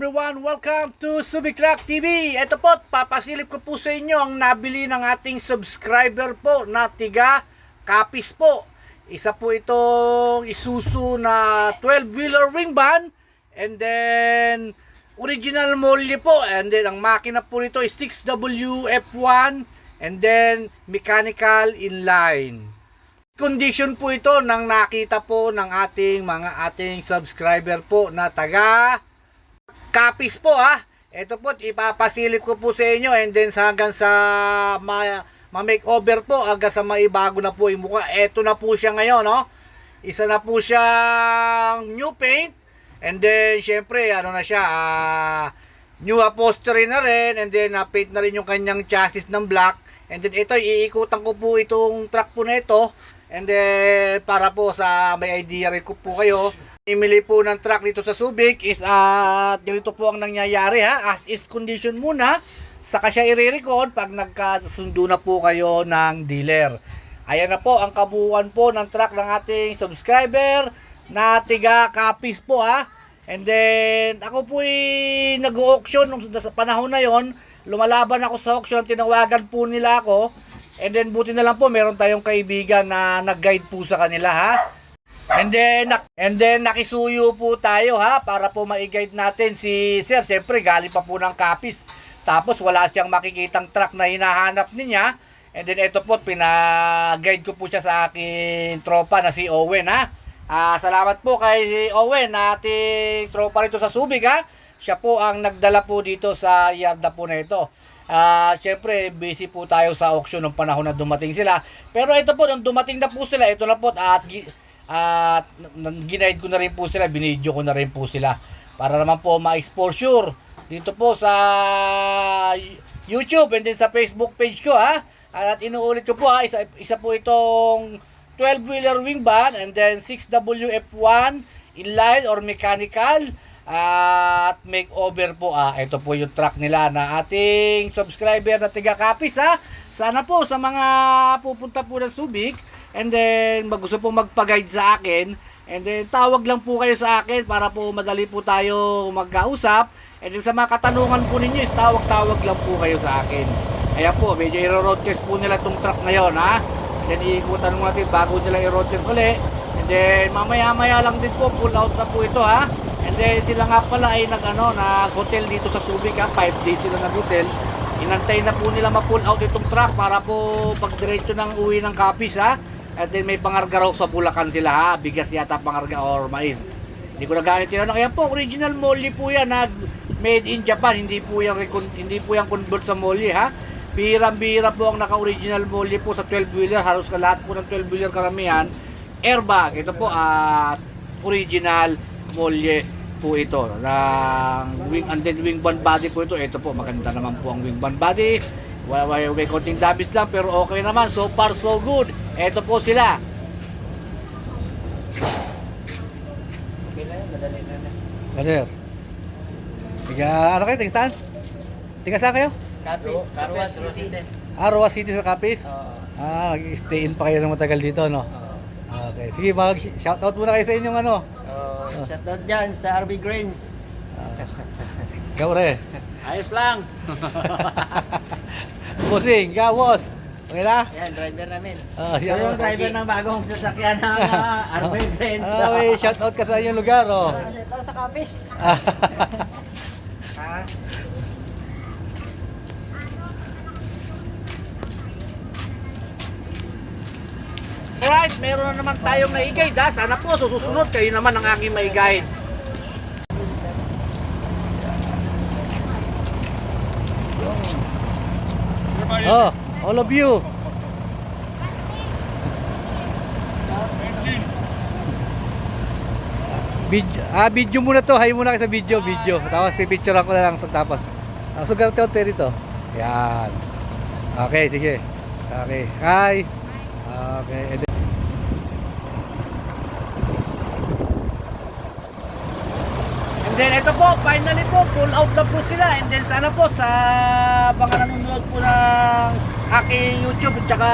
everyone, welcome to Subic Truck TV. Ito po, papasilip ko po sa inyo ang nabili ng ating subscriber po na tiga Capiz po. Isa po itong Isuzu na 12-wheeler wing van, and then original molly po, and then ang makina po nito is 6WF1, and then mechanical inline. Condition po ito nang nakita po ng ating subscriber po na taga Capiz po ha. Ito po, ipapasilip ko po sa inyo, and then hanggang sa ma-makeover po, hanggang sa maibago na po yung mukha. Ito na po siya ngayon, no? Isa na po siyang new paint, and then syempre ano na siya, new upholstery na rin, and then paint na rin yung kanyang chassis ng black. And then ito, iikutan ko po itong truck po na ito, and then para po sa may idea rin ko po kayo. Imili po ng truck dito sa Subic is ganito po ang nangyayari ha, as is condition muna, saka siya i-record pag nagkasundo na po kayo ng dealer. Ayan na po ang kabuuan po ng truck ng ating subscriber na tiga Capiz po ha. And then ako po nag-auction nung sa panahon na yon, lumalaban ako sa auction, tinawagan po nila ako, and then buti na lang po meron tayong kaibigan na nag-guide po sa kanila ha. And then nakisuyo po tayo ha, para po ma-guide natin si Sir. Siyempre galing pa po ng Capiz, tapos wala siyang makikitang truck na hinahanap niya. And then ito po, pina-guide ko po siya sa aking tropa na si Owen ha. Salamat po kay Owen, ating tropa rito sa Subic ha. Siya po ang nagdala po dito sa yard na po na ito. Siyempre busy po tayo sa auction ng panahon na dumating sila. Pero ito po, nung dumating na po sila, ito na po, at ginaid ko na rin po sila, binidyo ko na rin po sila para naman po ma-exposure dito po sa YouTube and then sa Facebook page ko ha. At inuulit ko po ha, isa po itong 12-wheeler wing van, and then 6WF1 inline or mechanical at makeover po ito po yung truck nila na ating subscriber na tiga Capiz ha. Sana po sa mga pupunta po ng Subic, and then gusto po magpa-guide sa akin, and then tawag lang po kayo sa akin para po madali po tayo magkausap. And then sa mga katanungan po ninyo is tawag lang po kayo sa akin. Ayan po, medyo i-road test po nila itong truck ngayon ha. And then iikutan natin bago nila i-road test ulit. And then mamaya lang din po, pull out na po ito ha. And then sila nga pala ay nag-hotel dito sa Subic ha. 5 days sila nag-hotel. Inantay na po nila ma-pull out itong truck para po pag-diretso ng uwi ng Capiz ha. At then may pangarga raw sa Bulacan sila ha. Bigas yata pangarga or mais. Hindi ko na ganit tinanong. Ayan po, original molly po yan ha. Made in Japan. Hindi po yan convert sa molly ha. Bihirang-bihira po ang naka-original molly po sa 12-wheeler. Halos ka lahat po ng 12-wheeler karamihan. Airbag. Ito po original molly po ito. And then wing van body po ito. Ito po, maganda naman po ang wing van body. May konting damage lang pero okay naman. So far so good. Ito po sila. Brother. Ano kayo? Tiga saan? Tiga saan kayo? Capiz, Arwa City. Arwa City sa Capiz? Stay in pa kayo ng matagal dito, no? Okay. Sige, shoutout muna kayo sa inyong Shoutout dyan sa RB Grains. Ikaw rin. Ayos lang. Bossing, gawos. Okay na? Yan, driver namin. Siya Yung driver ng bagong sasakyan ng RB Grains. May shoutout ka sa inyong lugar, oh. Ito sa Capiz. Alright, meron na naman tayong na-guide ha. Sana po susunod kayo naman ang aking ma-guide. All of you. Video muna to. Hay muna kayo sa video. Tapos pipicture ako na lang tapos. Sugar teote rito. Yan. Okay, sige. Okay. Hi. Okay. And then ito po, finally po, pull out na po sila. And then sana po sa mga nanonood po ng aking YouTube at saka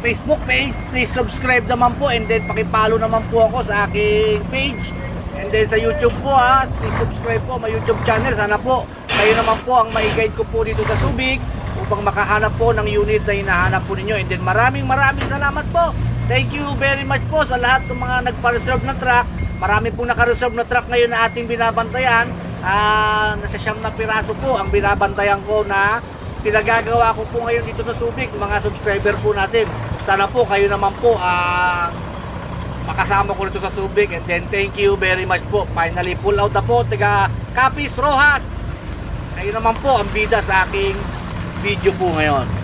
Facebook page, please subscribe naman po. And then pakipalo naman po ako sa aking page. And then sa YouTube po please subscribe po my YouTube channel. Sana po kayo naman po ang mai-guide ko po dito sa Subic upang makahanap po ng unit na hinahanap po ninyo. And then maraming salamat po. Thank you very much po sa lahat ng mga nagpa-reserve ng truck. Marami po naka-reserve na truck ngayon na ating binabantayan. Nasa 9 na piraso po ang binabantayan ko na pinagagawa ko po ngayon dito sa Subic, mga subscriber po natin. Sana po kayo naman po makasama ko dito sa Subic. And then thank you very much po. Finally pull out na po taga Capiz Rojas. Kayo naman po ang bida sa aking video po ngayon.